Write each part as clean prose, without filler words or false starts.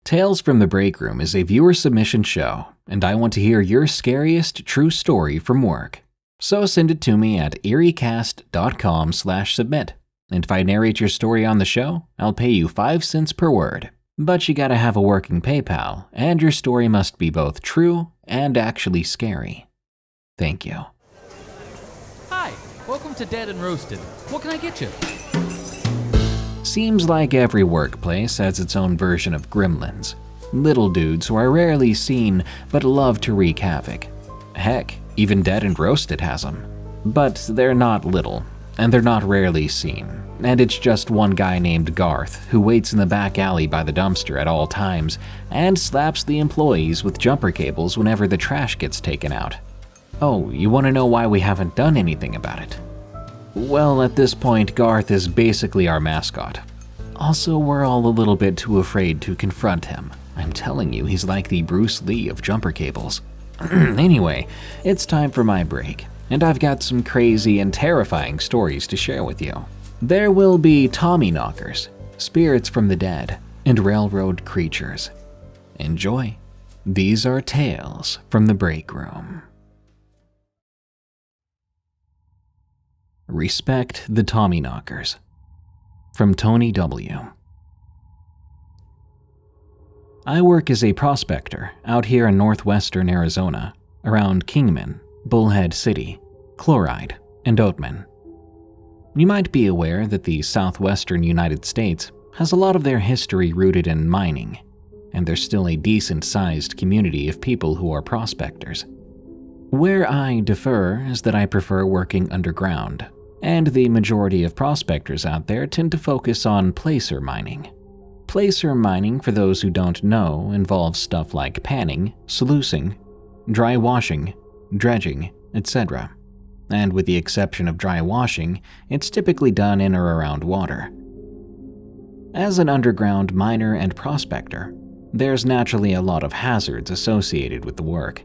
Tales from the Break Room is a viewer submission show, and I want to hear your scariest true story from work. So send it to me at eeriecast.com/submit. And if I narrate your story on the show, I'll pay you 5 cents per word. But you gotta have a working PayPal, and your story must be both true and actually scary. Thank you. Hi, welcome to Dead and Roasted. What can I get you? Seems like every workplace has its own version of gremlins. Little dudes who are rarely seen but love to wreak havoc. Heck, even Dead and Roasted has them. But they're not little, and they're not rarely seen. And it's just one guy named Garth who waits in the back alley by the dumpster at all times and slaps the employees with jumper cables whenever the trash gets taken out. Oh, you want to know why we haven't done anything about it? Well, at this point, Garth is basically our mascot. Also, we're all a little bit too afraid to confront him. I'm telling you, he's like the Bruce Lee of jumper cables. Anyway, it's time for my break, and I've got some crazy and terrifying stories to share with you. There will be Tommyknockers, spirits from the dead, and railroad creatures. Enjoy. These are tales from the break room. Respect the Tommyknockers. From Tony W. I work as a prospector out here in northwestern Arizona, around Kingman, Bullhead City, Chloride, and Oatman. You might be aware that the southwestern United States has a lot of their history rooted in mining, and there's still a decent-sized community of people who are prospectors. Where I differ is that I prefer working underground, and the majority of prospectors out there tend to focus on placer mining. Placer mining, for those who don't know, involves stuff like panning, sluicing, dry washing, dredging, etc. And with the exception of dry washing, it's typically done in or around water. As an underground miner and prospector, there's naturally a lot of hazards associated with the work.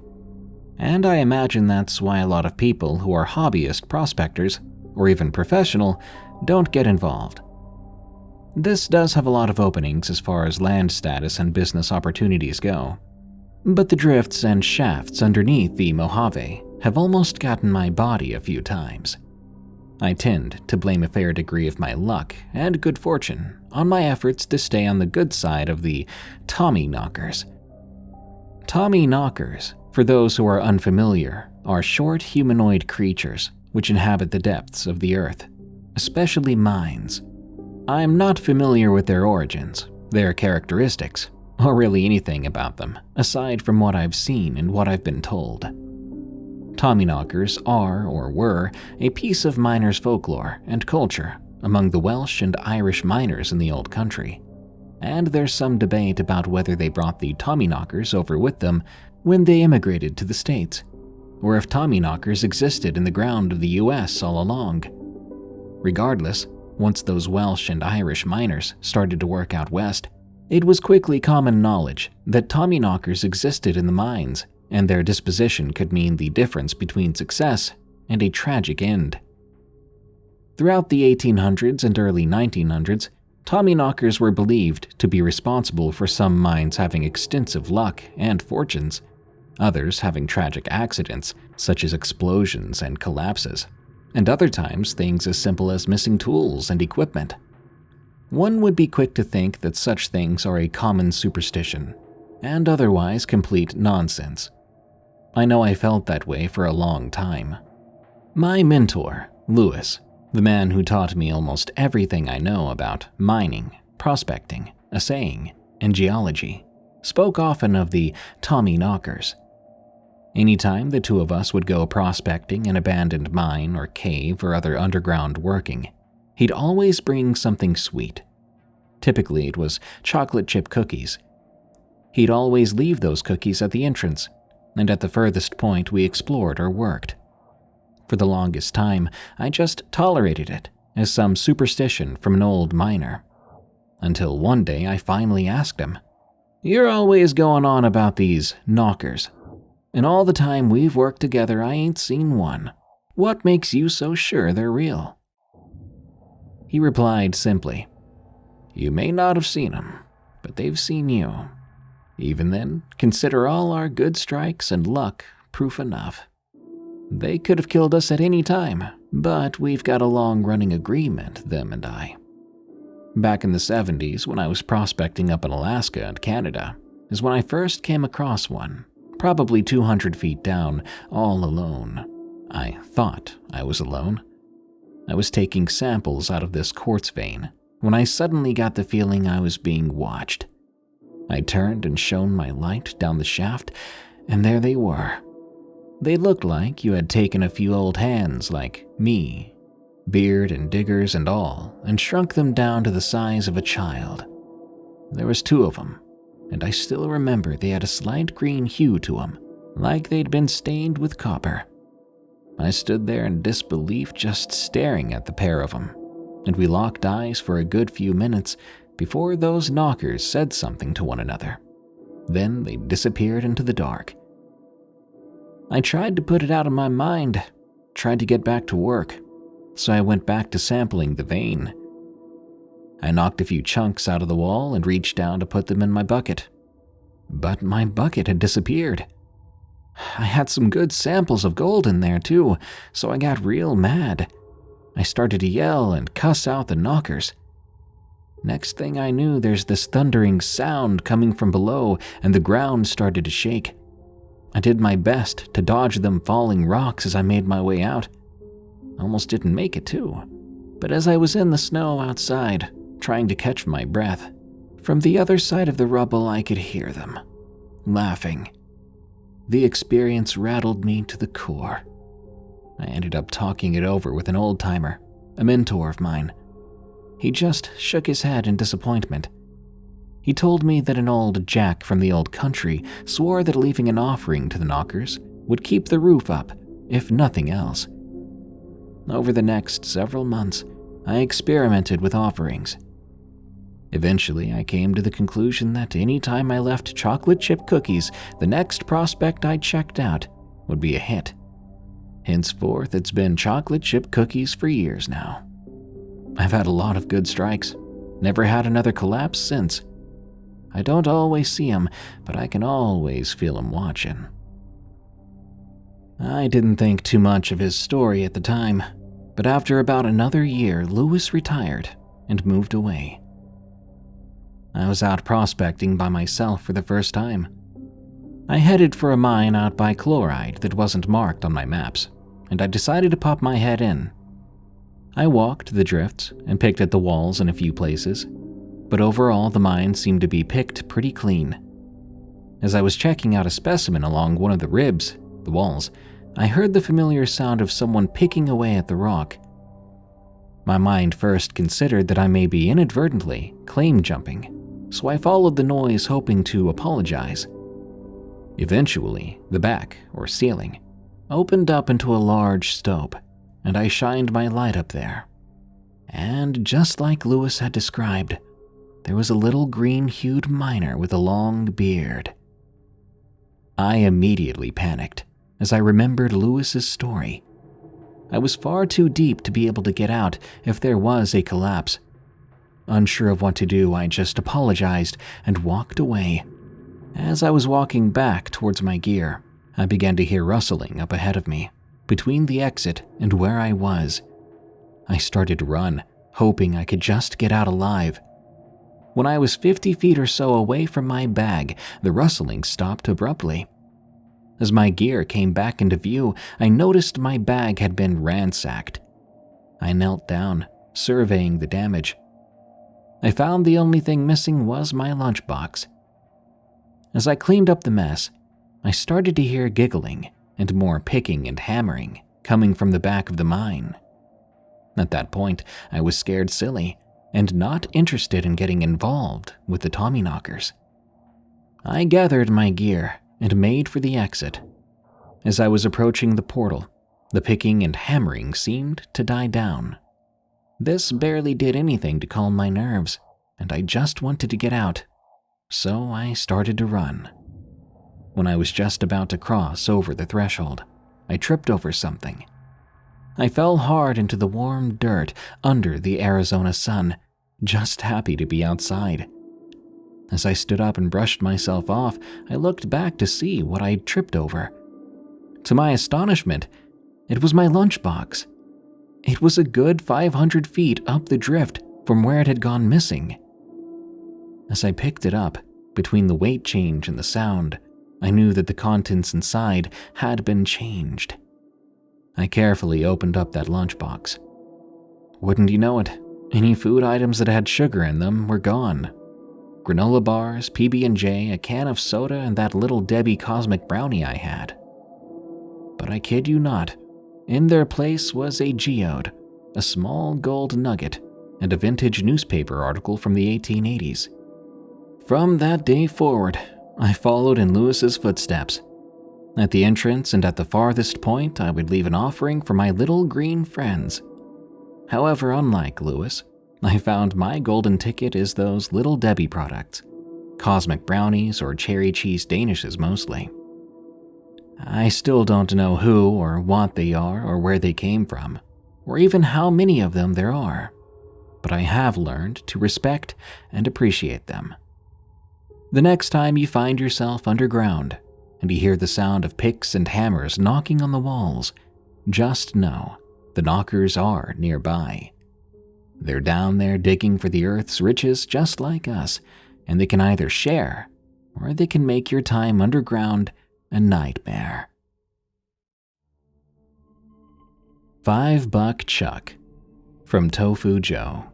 And I imagine that's why a lot of people who are hobbyist prospectors, or even professional, don't get involved. This does have a lot of openings as far as land status and business opportunities go. But the drifts and shafts underneath the Mojave have almost gotten my body a few times. I tend to blame a fair degree of my luck and good fortune on my efforts to stay on the good side of the Tommyknockers. Tommyknockers, for those who are unfamiliar, are short humanoid creatures which inhabit the depths of the earth, especially mines. I'm not familiar with their origins, their characteristics, or really anything about them, aside from what I've seen and what I've been told. Tommyknockers are, or were, a piece of miners' folklore and culture among the Welsh and Irish miners in the old country, and there's some debate about whether they brought the Tommyknockers over with them when they immigrated to the States, or if Tommyknockers existed in the ground of the US all along. Regardless, once those Welsh and Irish miners started to work out west, it was quickly common knowledge that Tommyknockers existed in the mines, and their disposition could mean the difference between success and a tragic end. Throughout the 1800s and early 1900s, Tommyknockers were believed to be responsible for some mines having extensive luck and fortunes, others having tragic accidents such as explosions and collapses, and other times things as simple as missing tools and equipment. One would be quick to think that such things are a common superstition, and otherwise complete nonsense. I know I felt that way for a long time. My mentor, Lewis, the man who taught me almost everything I know about mining, prospecting, assaying, and geology, spoke often of the Tommyknockers. Anytime the two of us would go prospecting an abandoned mine or cave or other underground working, he'd always bring something sweet. Typically, it was chocolate chip cookies. He'd always leave those cookies at the entrance, and at the furthest point we explored or worked. For the longest time, I just tolerated it as some superstition from an old miner. Until one day I finally asked him, "You're always going on about these knockers. And all the time we've worked together, I ain't seen one. What makes you so sure they're real?" He replied simply, "You may not have seen them, but they've seen you. Even then, consider all our good strikes and luck proof enough. They could have killed us at any time, but we've got a long-running agreement, them and I. Back in the 70s, when I was prospecting up in Alaska and Canada, is when I first came across one, probably 200 feet down, all alone. I thought I was alone. I was taking samples out of this quartz vein when I suddenly got the feeling I was being watched. I turned and shone my light down the shaft, and there they were. They looked like you had taken a few old hands like me, beard and diggers and all, and shrunk them down to the size of a child. There was 2 of them, and I still remember they had a slight green hue to them, like they'd been stained with copper. I stood there in disbelief, just staring at the pair of them, and we locked eyes for a good few minutes before those knockers said something to one another. Then they disappeared into the dark. I tried to put it out of my mind, tried to get back to work, so I went back to sampling the vein. I knocked a few chunks out of the wall and reached down to put them in my bucket. But my bucket had disappeared. I had some good samples of gold in there too, so I got real mad. I started to yell and cuss out the knockers. Next thing I knew, there's this thundering sound coming from below, and the ground started to shake. I did my best to dodge them falling rocks as I made my way out. Almost didn't make it too, but as I was in the snow outside, trying to catch my breath, from the other side of the rubble I could hear them, laughing. The experience rattled me to the core. I ended up talking it over with an old-timer, a mentor of mine. He just shook his head in disappointment. He told me that an old Jack from the old country swore that leaving an offering to the knockers would keep the roof up, if nothing else. Over the next several months, I experimented with offerings. Eventually, I came to the conclusion that any time I left chocolate chip cookies, the next prospect I checked out would be a hit. Henceforth, it's been chocolate chip cookies for years now. I've had a lot of good strikes, never had another collapse since. I don't always see 'em, but I can always feel 'em watching. I didn't think too much of his story at the time, but after about another year, Lewis retired and moved away. I was out prospecting by myself for the first time. I headed for a mine out by chloride that wasn't marked on my maps, and I decided to pop my head in. I walked the drifts and picked at the walls in a few places, but overall the mine seemed to be picked pretty clean. As I was checking out a specimen along one of the ribs, the walls, I heard the familiar sound of someone picking away at the rock. My mind first considered that I may be inadvertently claim jumping, so I followed the noise hoping to apologize. Eventually, the back, or ceiling, opened up into a large stope, and I shined my light up there. And just like Lewis had described, there was a little green-hued miner with a long beard. I immediately panicked as I remembered Lewis's story. I was far too deep to be able to get out if there was a collapse. Unsure of what to do, I just apologized and walked away. As I was walking back towards my gear, I began to hear rustling up ahead of me, between the exit and where I was. I started to run, hoping I could just get out alive. When I was 50 feet or so away from my bag, the rustling stopped abruptly. As my gear came back into view, I noticed my bag had been ransacked. I knelt down, surveying the damage. I found the only thing missing was my lunchbox. As I cleaned up the mess, I started to hear giggling and more picking and hammering coming from the back of the mine. At that point, I was scared silly and not interested in getting involved with the Tommyknockers. I gathered my gear and made for the exit. As I was approaching the portal, the picking and hammering seemed to die down. This barely did anything to calm my nerves, and I just wanted to get out, so I started to run. When I was just about to cross over the threshold, I tripped over something. I fell hard into the warm dirt under the Arizona sun, just happy to be outside. As I stood up and brushed myself off, I looked back to see what I'd tripped over. To my astonishment, it was my lunchbox. It was a good 500 feet up the drift from where it had gone missing. As I picked it up, between the weight change and the sound, I knew that the contents inside had been changed. I carefully opened up that lunchbox. Wouldn't you know it, any food items that had sugar in them were gone. Granola bars, PB&J, a can of soda, and that little Debbie Cosmic Brownie I had. But I kid you not, in their place was a geode, a small gold nugget, and a vintage newspaper article from the 1880s. From that day forward, I followed in Lewis's footsteps. At the entrance and at the farthest point, I would leave an offering for my little green friends. However, unlike Lewis, I found my golden ticket is those Little Debbie products, Cosmic Brownies or cherry cheese danishes mostly. I still don't know who or what they are or where they came from, or even how many of them there are, but I have learned to respect and appreciate them. The next time you find yourself underground and you hear the sound of picks and hammers knocking on the walls, just know the knockers are nearby. They're down there digging for the earth's riches just like us, and they can either share or they can make your time underground a nightmare. $5 Chuck from Tofu Joe.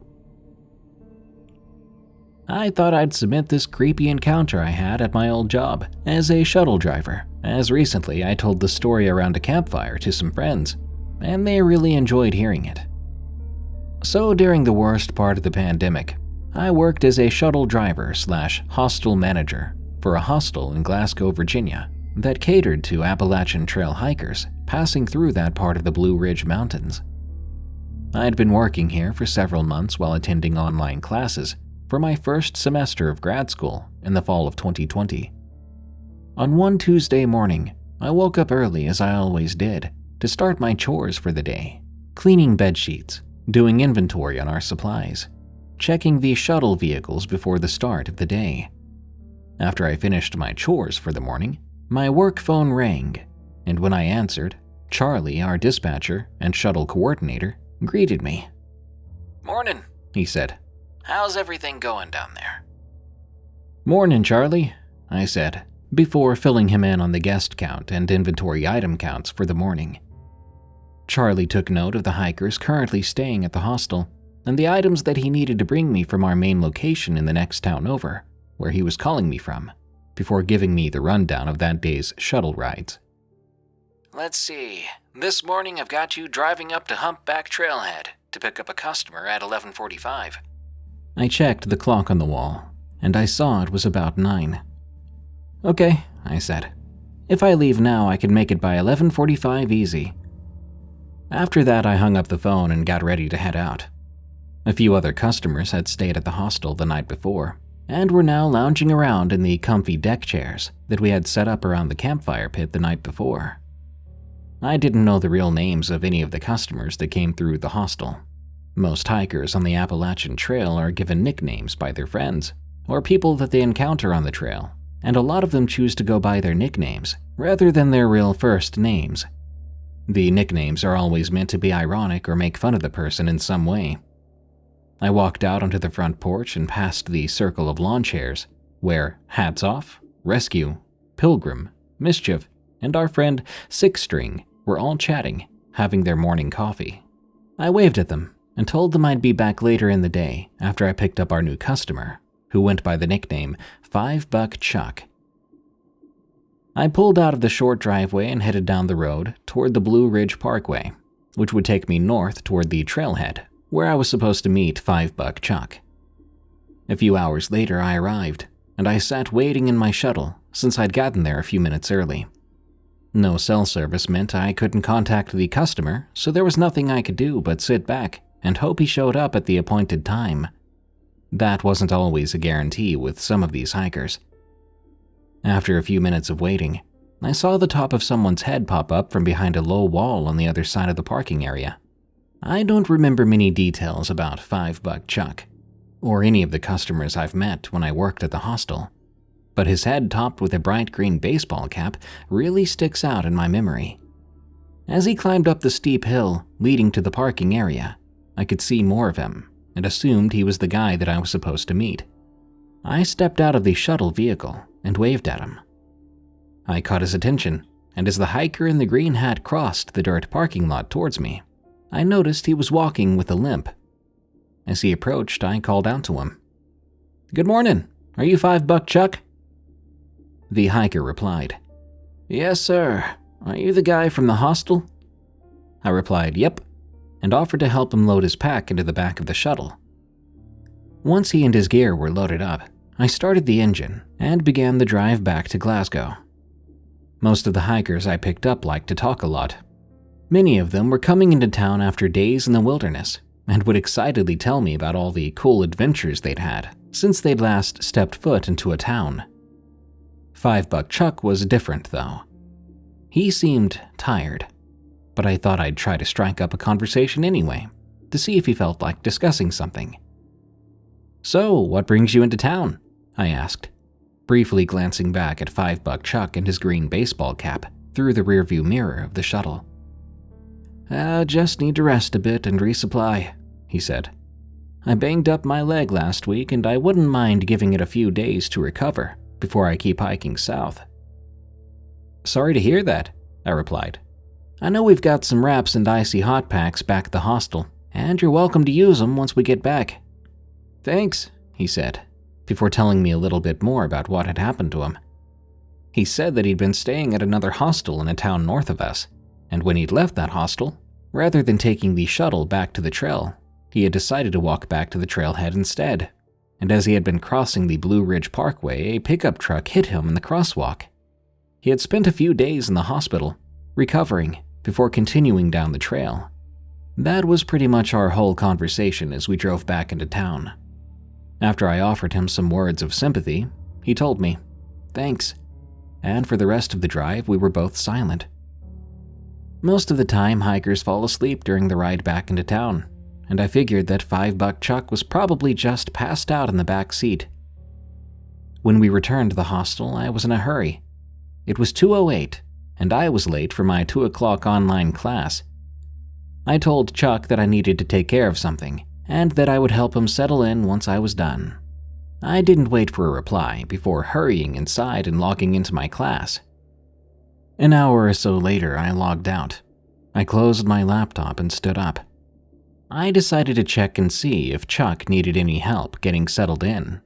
I thought I'd submit this creepy encounter I had at my old job as a shuttle driver, as recently I told the story around a campfire to some friends, and they really enjoyed hearing it. So during the worst part of the pandemic, I worked as a shuttle driver / hostel manager for a hostel in Glasgow, Virginia that catered to Appalachian trail hikers passing through that part of the Blue Ridge Mountains. I'd been working here for several months while attending online classes for my first semester of grad school in the fall of 2020. On one Tuesday morning, I woke up early as I always did to start my chores for the day, cleaning bed sheets, doing inventory on our supplies, checking the shuttle vehicles before the start of the day. After I finished my chores for the morning, my work phone rang, and when I answered, Charlie, our dispatcher and shuttle coordinator, greeted me. "Morning," he said. "How's everything going down there?" "Morning, Charlie," I said, before filling him in on the guest count and inventory item counts for the morning. Charlie took note of the hikers currently staying at the hostel and the items that he needed to bring me from our main location in the next town over, where he was calling me from, before giving me the rundown of that day's shuttle rides. "Let's see, this morning I've got you driving up to Humpback Trailhead to pick up a customer at 11:45. I checked the clock on the wall, and I saw it was about 9. "Okay," I said. "If I leave now, I can make it by 11:45 easy." After that, I hung up the phone and got ready to head out. A few other customers had stayed at the hostel the night before, and were now lounging around in the comfy deck chairs that we had set up around the campfire pit the night before. I didn't know the real names of any of the customers that came through the hostel. Most hikers on the Appalachian Trail are given nicknames by their friends, or people that they encounter on the trail, and a lot of them choose to go by their nicknames rather than their real first names. The nicknames are always meant to be ironic or make fun of the person in some way. I walked out onto the front porch and past the circle of lawn chairs, where Hats Off, Rescue, Pilgrim, Mischief, and our friend Six String were all chatting, having their morning coffee. I waved at them and told them I'd be back later in the day after I picked up our new customer, who went by the nickname $5 Chuck. I pulled out of the short driveway and headed down the road toward the Blue Ridge Parkway, which would take me north toward the trailhead, where I was supposed to meet $5 Chuck. A few hours later, I arrived, and I sat waiting in my shuttle since I'd gotten there a few minutes early. No cell service meant I couldn't contact the customer, so there was nothing I could do but sit back and hope he showed up at the appointed time. That wasn't always a guarantee with some of these hikers. After a few minutes of waiting, I saw the top of someone's head pop up from behind a low wall on the other side of the parking area. I don't remember many details about $5 Chuck. or any of the customers I've met when I worked at the hostel, but his head topped with a bright green baseball cap really sticks out in my memory. As he climbed up the steep hill leading to the parking area, I could see more of him and assumed he was the guy that I was supposed to meet. I stepped out of the shuttle vehicle and waved at him. I caught his attention, and as the hiker in the green hat crossed the dirt parking lot towards me, I noticed he was walking with a limp. As he approached, I called out to him. "Good morning. Are you $5 Chuck?" The hiker replied, "Yes, sir. Are you the guy from the hostel?" I replied, "Yep," and offered to help him load his pack into the back of the shuttle. Once he and his gear were loaded up, I started the engine and began the drive back to Glasgow. Most of the hikers I picked up liked to talk a lot. Many of them were coming into town after days in the wilderness and would excitedly tell me about all the cool adventures they'd had since they'd last stepped foot into a town. $5 Chuck was different, though. He seemed tired, but I thought I'd try to strike up a conversation anyway, to see if he felt like discussing something. "So, what brings you into town?" I asked, briefly glancing back at $5 Chuck and his green baseball cap through the rearview mirror of the shuttle. Just need to rest a bit and resupply," he said. "I banged up my leg last week and I wouldn't mind giving it a few days to recover before I keep hiking south." "Sorry to hear that," I replied. "I know we've got some wraps and icy hot packs back at the hostel, and you're welcome to use them once we get back." "Thanks," he said, before telling me a little bit more about what had happened to him. He said that he'd been staying at another hostel in a town north of us, and when he'd left that hostel, rather than taking the shuttle back to the trail, he had decided to walk back to the trailhead instead. And as he had been crossing the Blue Ridge Parkway, a pickup truck hit him in the crosswalk. He had spent a few days in the hospital, recovering, before continuing down the trail. That was pretty much our whole conversation as we drove back into town. After I offered him some words of sympathy, he told me, "Thanks," and for the rest of the drive we were both silent. Most of the time, hikers fall asleep during the ride back into town, and I figured that $5 Chuck was probably just passed out in the back seat. When we returned to the hostel, I was in a hurry. It was 2:08, and I was late for my 2 o'clock online class. I told Chuck that I needed to take care of something, and that I would help him settle in once I was done. I didn't wait for a reply before hurrying inside and logging into my class. An hour or so later, I logged out. I closed my laptop and stood up. I decided to check and see if Chuck needed any help getting settled in.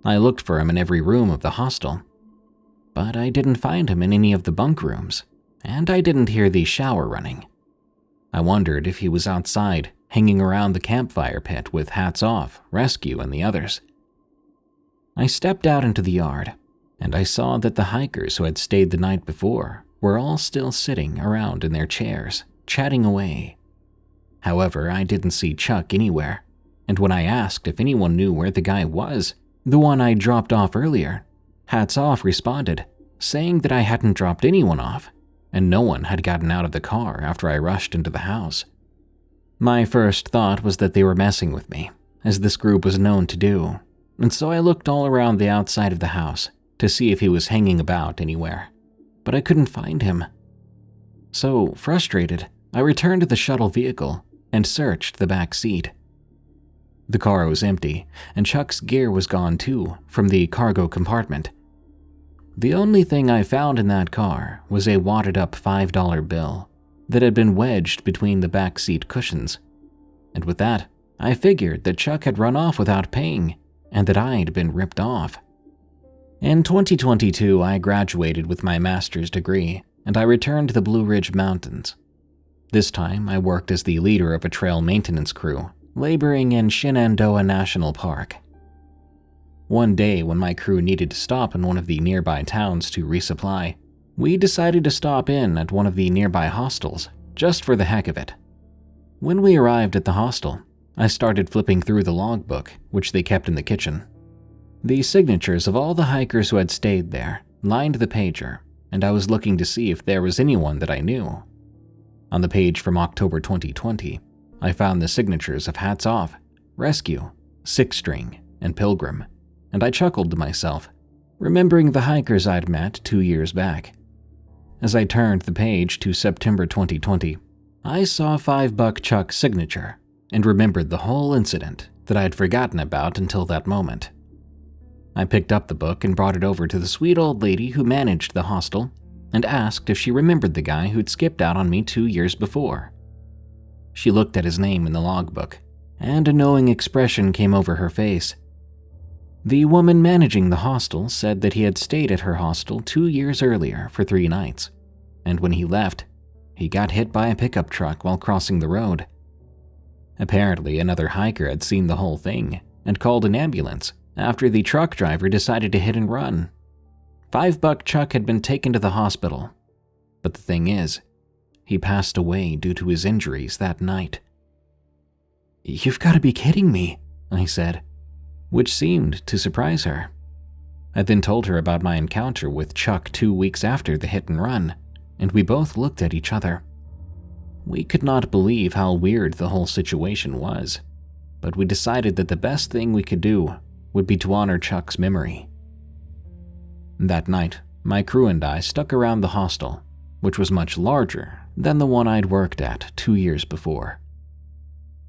I looked for him in every room of the hostel, but I didn't find him in any of the bunk rooms, and I didn't hear the shower running. I wondered if he was outside, hanging around the campfire pit with Hats Off, Rescue, and the others. I stepped out into the yard, and I saw that the hikers who had stayed the night before were all still sitting around in their chairs, chatting away. However, I didn't see Chuck anywhere, and when I asked if anyone knew where the guy was, the one I dropped off earlier, Hats Off responded, saying that I hadn't dropped anyone off, and no one had gotten out of the car after I rushed into the house. My first thought was that they were messing with me, as this group was known to do, and so I looked all around the outside of the house to see if he was hanging about anywhere, but I couldn't find him. So, frustrated, I returned to the shuttle vehicle and searched the back seat. The car was empty, and Chuck's gear was gone too from the cargo compartment. The only thing I found in that car was a wadded-up $5 bill that had been wedged between the back seat cushions, and with that, I figured that Chuck had run off without paying and that I'd been ripped off. In 2022, I graduated with my master's degree, and I returned to the Blue Ridge Mountains. This time, I worked as the leader of a trail maintenance crew, laboring in Shenandoah National Park. One day, when my crew needed to stop in one of the nearby towns to resupply, we decided to stop in at one of the nearby hostels, just for the heck of it. When we arrived at the hostel, I started flipping through the logbook, which they kept in the kitchen. The signatures of all the hikers who had stayed there lined the pager, and I was looking to see if there was anyone that I knew. On the page from October 2020, I found the signatures of Hats Off, Rescue, Six String, and Pilgrim, and I chuckled to myself, remembering the hikers I'd met 2 years back. As I turned the page to September 2020, I saw $5 Chuck's signature and remembered the whole incident that I had forgotten about until that moment. I picked up the book and brought it over to the sweet old lady who managed the hostel and asked if she remembered the guy who'd skipped out on me 2 years before. She looked at his name in the logbook, and a knowing expression came over her face. The woman managing the hostel said that he had stayed at her hostel 2 years earlier for 3 nights, and when he left, he got hit by a pickup truck while crossing the road. Apparently, another hiker had seen the whole thing and called an ambulance after the truck driver decided to hit and run. $5 Chuck had been taken to the hospital, but the thing is, he passed away due to his injuries that night. "You've got to be kidding me," I said, which seemed to surprise her. I then told her about my encounter with Chuck 2 weeks after the hit and run, and we both looked at each other. We could not believe how weird the whole situation was, but we decided that the best thing we could do would be to honor Chuck's memory. That night, my crew and I stuck around the hostel, which was much larger than the one I'd worked at 2 years before.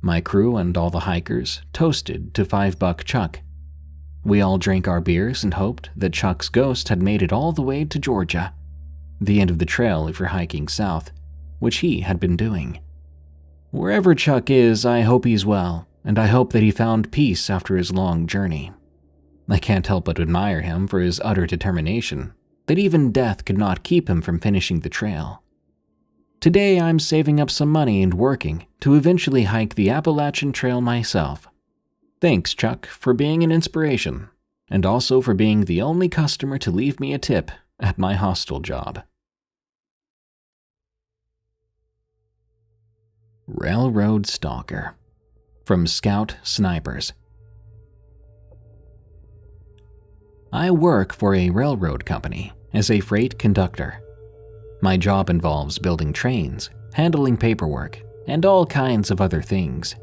My crew and all the hikers toasted to $5 Chuck. We all drank our beers and hoped that Chuck's ghost had made it all the way to Georgia, the end of the trail if you're hiking south, which he had been doing. Wherever Chuck is, I hope he's well, and I hope that he found peace after his long journey. I can't help but admire him for his utter determination, that even death could not keep him from finishing the trail. Today I'm saving up some money and working to eventually hike the Appalachian Trail myself. Thanks, Chuck, for being an inspiration, and also for being the only customer to leave me a tip at my hostel job. Railroad Stalker, from Scout Sniperzz. I work for a railroad company as a freight conductor. My job involves building trains, handling paperwork, and all kinds of other things.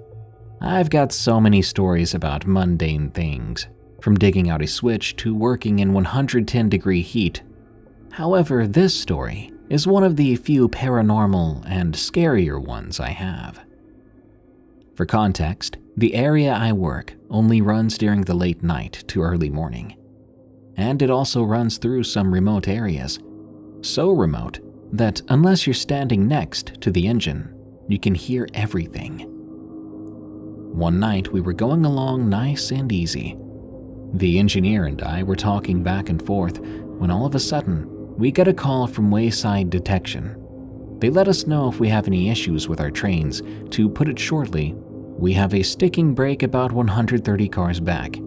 I've got so many stories about mundane things, from digging out a switch to working in 110-degree heat. However, this story is one of the few paranormal and scarier ones I have. For context, the area I work only runs during the late night to early morning, and it also runs through some remote areas, so remote that unless you're standing next to the engine, you can hear everything. One night we were going along nice and easy. The engineer and I were talking back and forth when all of a sudden we get a call from Wayside Detection. They let us know if we have any issues with our trains. To put it shortly, we have a sticking brake about 130 cars back.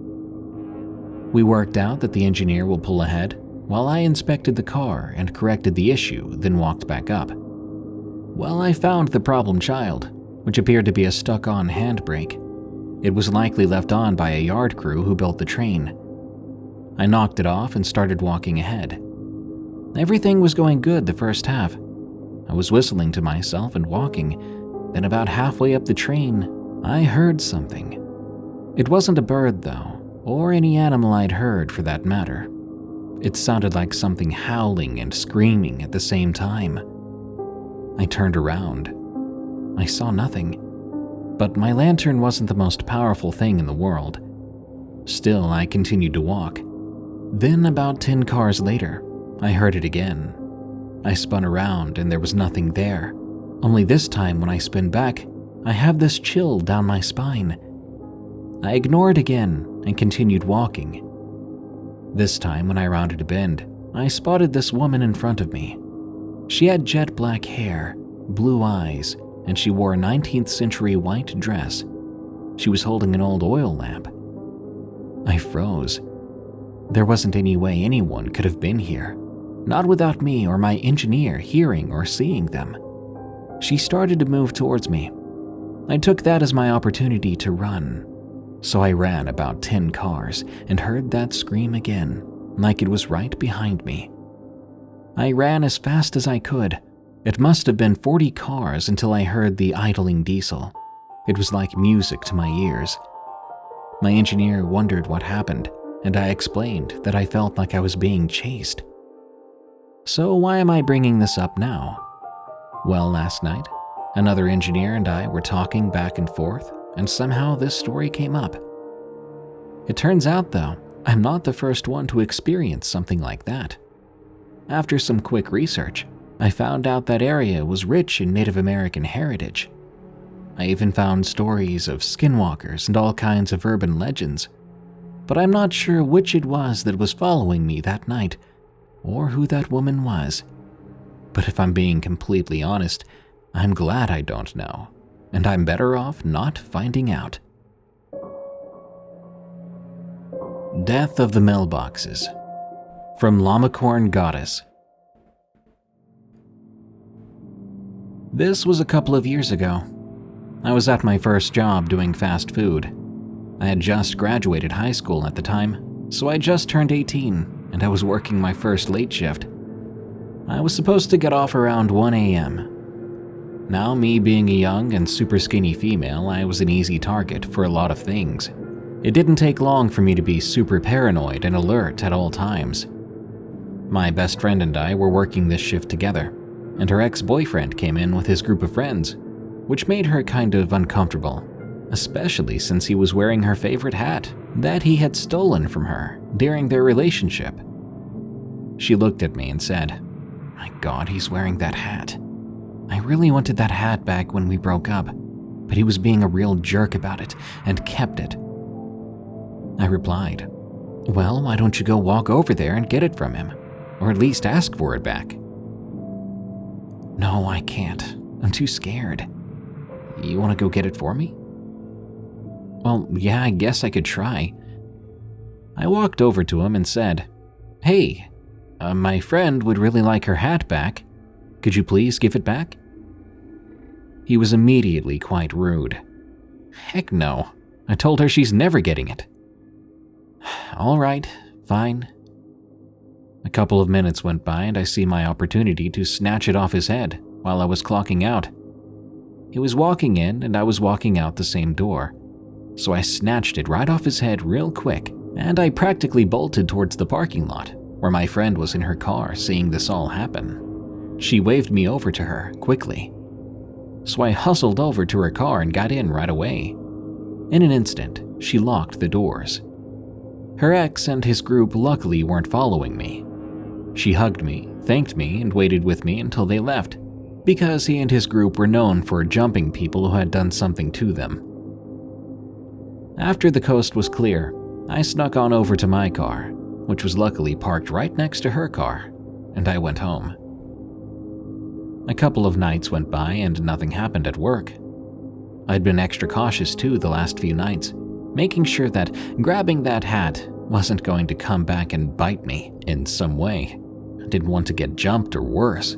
We worked out that the engineer will pull ahead while I inspected the car and corrected the issue, then walked back up. Well, I found the problem child, which appeared to be a stuck-on handbrake. It was likely left on by a yard crew who built the train. I knocked it off and started walking ahead. Everything was going good the first half. I was whistling to myself and walking. Then about halfway up the train, I heard something. It wasn't a bird, though, or any animal I'd heard for that matter. It sounded like something howling and screaming at the same time. I turned around. I saw nothing, but my lantern wasn't the most powerful thing in the world. Still, I continued to walk. Then, about 10 cars later, I heard it again. I spun around and there was nothing there. Only this time when I spin back, I have this chill down my spine. I ignored again and continued walking. This time when I rounded a bend, I spotted this woman in front of me. She had jet black hair, blue eyes, and she wore a 19th century white dress. She was holding an old oil lamp. I froze. There wasn't any way anyone could have been here, not without me or my engineer hearing or seeing them. She started to move towards me. I took that as my opportunity to run. So I ran about 10 cars and heard that scream again, like it was right behind me. I ran as fast as I could. It must have been 40 cars until I heard the idling diesel. It was like music to my ears. My engineer wondered what happened, and I explained that I felt like I was being chased. So why am I bringing this up now? Well, last night, another engineer and I were talking back and forth, and somehow this story came up. It turns out, though, I'm not the first one to experience something like that. After some quick research, I found out that area was rich in Native American heritage. I even found stories of skinwalkers and all kinds of urban legends, but I'm not sure which it was that was following me that night, or who that woman was. But if I'm being completely honest, I'm glad I don't know, and I'm better off not finding out. Death of the Mailboxes, from Llamacorngoddess. This was a couple of years ago. I was at my first job doing fast food. I had just graduated high school at the time, so I just turned 18 and I was working my first late shift. I was supposed to get off around 1 a.m. Now, me being a young and super skinny female, I was an easy target for a lot of things. It didn't take long for me to be super paranoid and alert at all times. My best friend and I were working this shift together, and her ex-boyfriend came in with his group of friends, which made her kind of uncomfortable, especially since he was wearing her favorite hat that he had stolen from her during their relationship. She looked at me and said, "My God, he's wearing that hat. I really wanted that hat back when we broke up, but he was being a real jerk about it and kept it." I replied, "Well, why don't you go walk over there and get it from him, or at least ask for it back?" "No, I can't. I'm too scared. You want to go get it for me?" "Well, yeah, I guess I could try." I walked over to him and said, "Hey, my friend would really like her hat back. Could you please give it back?" He was immediately quite rude. "Heck no. I told her she's never getting it." "All right, fine." A couple of minutes went by and I see my opportunity to snatch it off his head while I was clocking out. He was walking in and I was walking out the same door, so I snatched it right off his head real quick and I practically bolted towards the parking lot where my friend was in her car seeing this all happen. She waved me over to her quickly, so I hustled over to her car and got in right away. In an instant, she locked the doors. Her ex and his group luckily weren't following me. She hugged me, thanked me, and waited with me until they left, because he and his group were known for jumping people who had done something to them. After the coast was clear, I snuck on over to my car, which was luckily parked right next to her car, and I went home. A couple of nights went by and nothing happened at work. I'd been extra cautious too the last few nights, making sure that grabbing that hat wasn't going to come back and bite me in some way. I didn't want to get jumped or worse,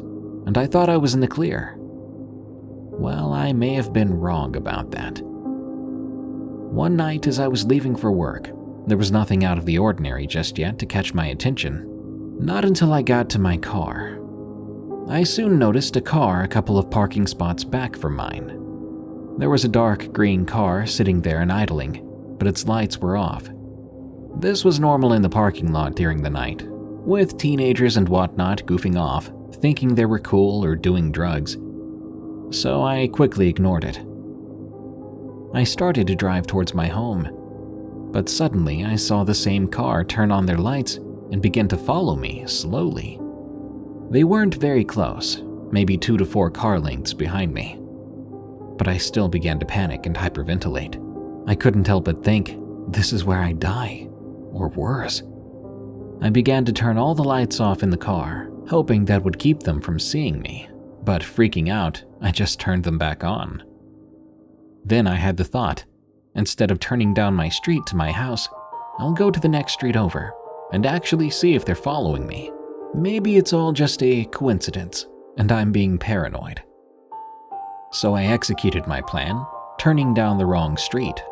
and I thought I was in the clear. Well, I may have been wrong about that. One night as I was leaving for work, there was nothing out of the ordinary just yet to catch my attention. Not until I got to my car. I soon noticed a car a couple of parking spots back from mine. There was a dark green car sitting there and idling, but its lights were off. This was normal in the parking lot during the night, with teenagers and whatnot goofing off, thinking they were cool or doing drugs. So I quickly ignored it. I started to drive towards my home, but suddenly I saw the same car turn on their lights and begin to follow me slowly. They weren't very close, maybe 2 to 4 car lengths behind me. But I still began to panic and hyperventilate. I couldn't help but think, this is where I die, or worse. I began to turn all the lights off in the car, hoping that would keep them from seeing me, but freaking out, I just turned them back on. Then I had the thought, instead of turning down my street to my house, I'll go to the next street over and actually see if they're following me. Maybe it's all just a coincidence and I'm being paranoid. So I executed my plan, turning down the wrong street.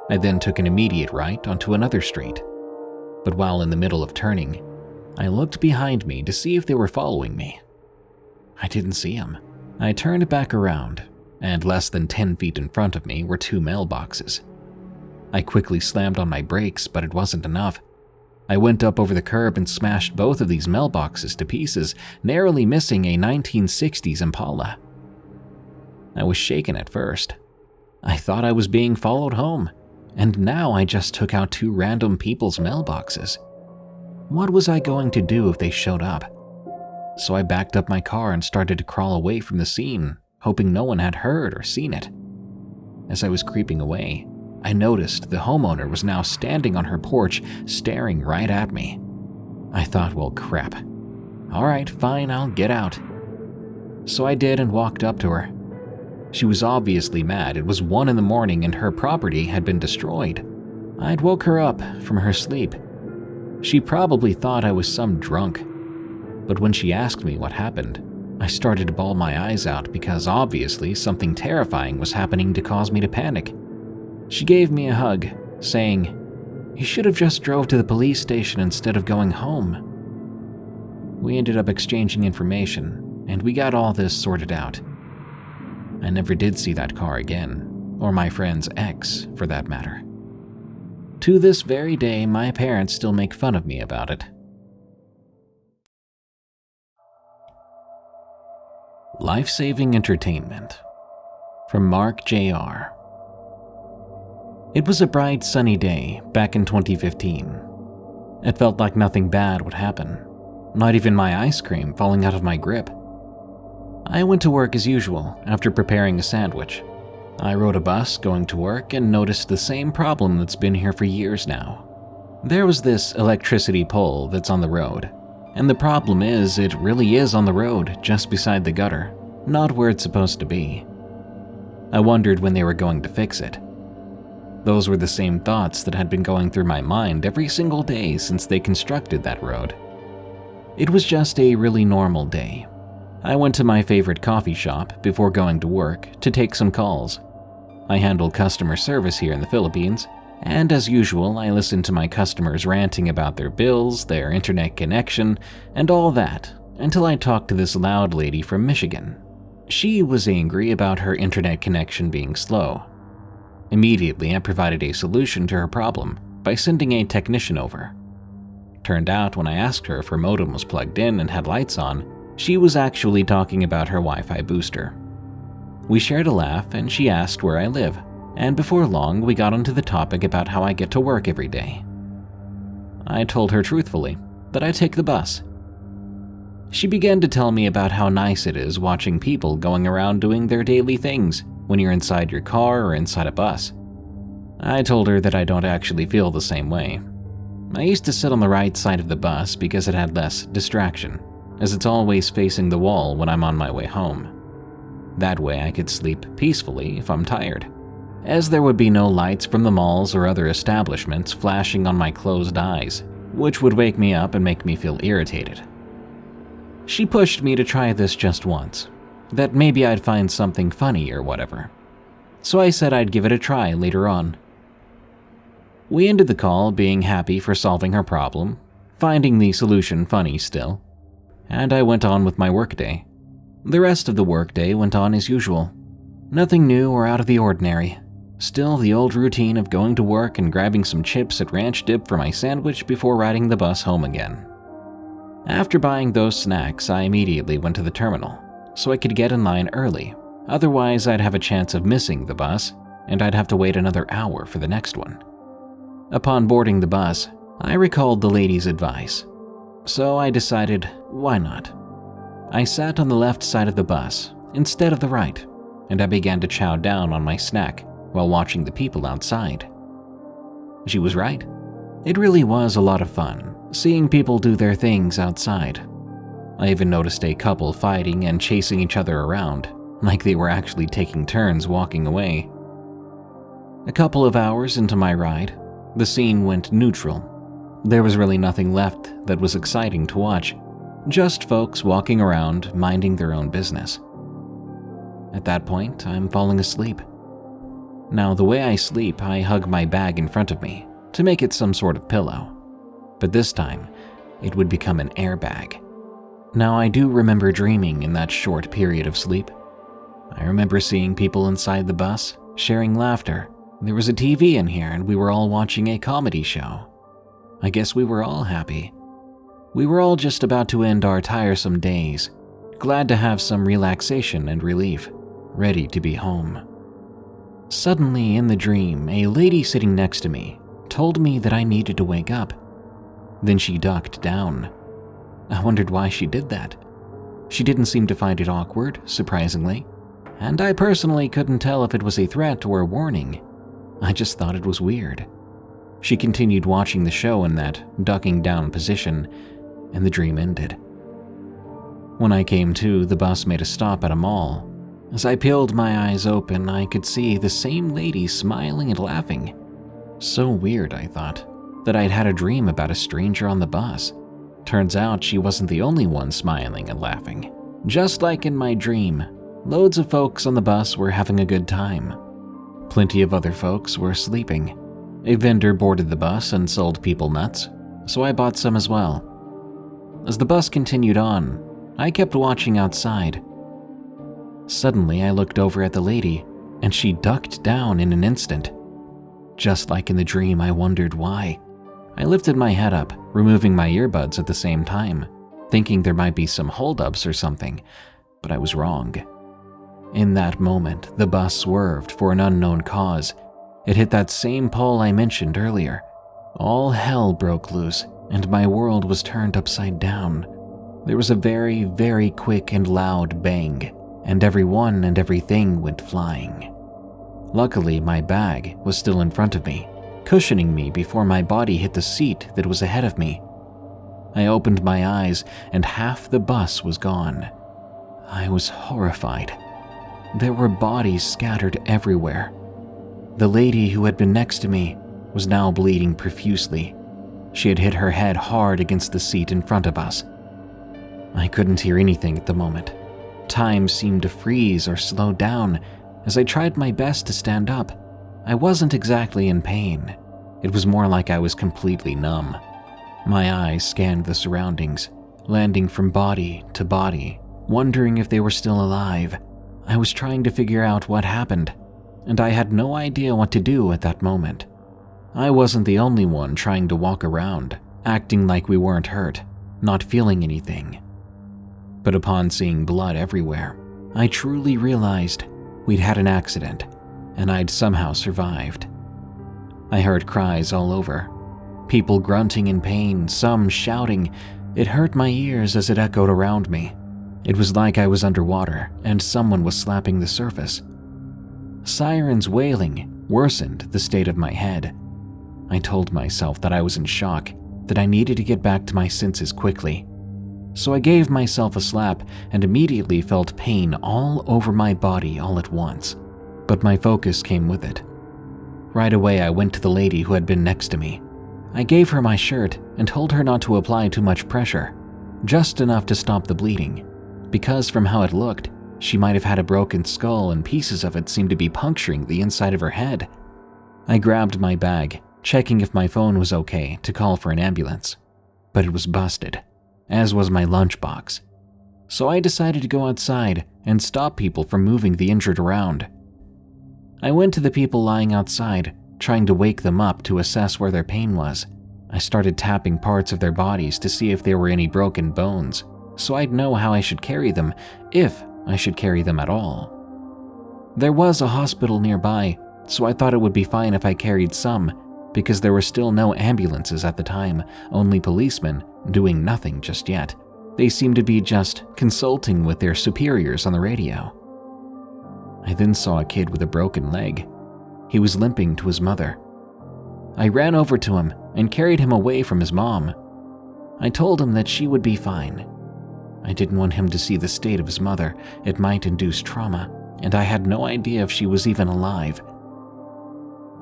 I then took an immediate right onto another street. But while in the middle of turning, I looked behind me to see if they were following me. I didn't see them. I turned back around, and less than 10 feet in front of me were 2 mailboxes. I quickly slammed on my brakes, but it wasn't enough. I went up over the curb and smashed both of these mailboxes to pieces, narrowly missing a 1960s Impala. I was shaken at first. I thought I was being followed home, and now I just took out 2 random people's mailboxes. What was I going to do if they showed up? So I backed up my car and started to crawl away from the scene, hoping no one had heard or seen it. As I was creeping away, I noticed the homeowner was now standing on her porch, staring right at me. I thought, well, crap. All right, fine, I'll get out. So I did and walked up to her. She was obviously mad. It was 1 in the morning and her property had been destroyed. I'd woke her up from her sleep. She probably thought I was some drunk. But when she asked me what happened, I started to bawl my eyes out because obviously something terrifying was happening to cause me to panic. She gave me a hug, saying, "You should have just drove to the police station instead of going home." We ended up exchanging information, and we got all this sorted out. I never did see that car again, or my friend's ex, for that matter. To this very day, my parents still make fun of me about it. Life-saving entertainment. From Mark Jr. It was a bright, sunny day back in 2015. It felt like nothing bad would happen, not even my ice cream falling out of my grip. I went to work as usual after preparing a sandwich. I rode a bus going to work and noticed the same problem that's been here for years now. There was this electricity pole that's on the road, and the problem is it really is on the road just beside the gutter, not where it's supposed to be. I wondered when they were going to fix it. Those were the same thoughts that had been going through my mind every single day since they constructed that road. It was just a really normal day. I went to my favorite coffee shop before going to work to take some calls. I handle customer service here in the Philippines, and as usual, I listened to my customers ranting about their bills, their internet connection, and all that, until I talked to this loud lady from Michigan. She was angry about her internet connection being slow. Immediately, I provided a solution to her problem by sending a technician over. Turned out, when I asked her if her modem was plugged in and had lights on, she was actually talking about her Wi-Fi booster. We shared a laugh and she asked where I live, and before long we got onto the topic about how I get to work every day. I told her truthfully that I take the bus. She began to tell me about how nice it is watching people going around doing their daily things when you're inside your car or inside a bus. I told her that I don't actually feel the same way. I used to sit on the right side of the bus because it had less distraction, as it's always facing the wall when I'm on my way home. That way I could sleep peacefully if I'm tired, as there would be no lights from the malls or other establishments flashing on my closed eyes, which would wake me up and make me feel irritated. She pushed me to try this just once, that maybe I'd find something funny or whatever. So I said I'd give it a try later on. We ended the call being happy for solving her problem, finding the solution funny still, and I went on with my workday. The rest of the workday went on as usual. Nothing new or out of the ordinary. Still the old routine of going to work and grabbing some chips at Ranch Dip for my sandwich before riding the bus home again. After buying those snacks, I immediately went to the terminal, so I could get in line early. Otherwise, I'd have a chance of missing the bus, and I'd have to wait another hour for the next one. Upon boarding the bus, I recalled the lady's advice, so I decided, why not? I sat on the left side of the bus instead of the right, and I began to chow down on my snack while watching the people outside. She was right. It really was a lot of fun, seeing people do their things outside. I even noticed a couple fighting and chasing each other around, like they were actually taking turns walking away. A couple of hours into my ride, the scene went neutral. There was really nothing left that was exciting to watch, just folks walking around minding their own business. At that point, I'm falling asleep. Now, the way I sleep, I hug my bag in front of me to make it some sort of pillow, but this time, it would become an airbag. Now, I do remember dreaming in that short period of sleep. I remember seeing people inside the bus, sharing laughter, There was a TV in here and we were all watching a comedy show. I guess we were all happy. We were all just about to end our tiresome days, glad to have some relaxation and relief, ready to be home. Suddenly, in the dream, a lady sitting next to me told me that I needed to wake up. Then she ducked down. I wondered why she did that. She didn't seem to find it awkward, surprisingly, and I personally couldn't tell if it was a threat or a warning. I just thought it was weird. She continued watching the show in that ducking down position, and the dream ended. When I came to, the bus made a stop at a mall. As I peeled my eyes open, I could see the same lady smiling and laughing. So weird, I thought, that I'd had a dream about a stranger on the bus. Turns out she wasn't the only one smiling and laughing. Just like in my dream, loads of folks on the bus were having a good time. Plenty of other folks were sleeping. A vendor boarded the bus and sold people nuts, so I bought some as well. As the bus continued on, I kept watching outside. Suddenly, I looked over at the lady, and she ducked down in an instant. Just like in the dream, I wondered why. I lifted my head up, removing my earbuds at the same time, thinking there might be some holdups or something, but I was wrong. In that moment, the bus swerved for an unknown cause. It hit that same pole I mentioned earlier. All hell broke loose, and my world was turned upside down. There was a very, very quick and loud bang, and everyone and everything went flying. Luckily, my bag was still in front of me, cushioning me before my body hit the seat that was ahead of me. I opened my eyes, and half the bus was gone. I was horrified. There were bodies scattered everywhere. The lady who had been next to me was now bleeding profusely. She had hit her head hard against the seat in front of us. I couldn't hear anything at the moment. Time seemed to freeze or slow down as I tried my best to stand up. I wasn't exactly in pain. It was more like I was completely numb. My eyes scanned the surroundings, landing from body to body, wondering if they were still alive. I was trying to figure out what happened, and I had no idea what to do at that moment. I wasn't the only one trying to walk around, acting like we weren't hurt, not feeling anything. But upon seeing blood everywhere, I truly realized we'd had an accident, and I'd somehow survived. I heard cries all over, people grunting in pain, some shouting. It hurt my ears as it echoed around me. It was like I was underwater and someone was slapping the surface. Sirens wailing worsened the state of my head. I told myself that I was in shock, that I needed to get back to my senses quickly. So I gave myself a slap and immediately felt pain all over my body all at once. But my focus came with it. Right away, I went to the lady who had been next to me. I gave her my shirt and told her not to apply too much pressure, just enough to stop the bleeding, because from how it looked, she might have had a broken skull and pieces of it seemed to be puncturing the inside of her head. I grabbed my bag, checking if my phone was okay to call for an ambulance, but it was busted, as was my lunchbox. So I decided to go outside and stop people from moving the injured around. I went to the people lying outside, trying to wake them up to assess where their pain was. I started tapping parts of their bodies to see if there were any broken bones, so I'd know how I should carry them, if I should carry them at all. There was a hospital nearby, so I thought it would be fine if I carried some, because there were still no ambulances at the time, only policemen doing nothing just yet. They seemed to be just consulting with their superiors on the radio. I then saw a kid with a broken leg. He was limping to his mother. I ran over to him and carried him away from his mom. I told him that she would be fine. I didn't want him to see the state of his mother. It might induce trauma, and I had no idea if she was even alive.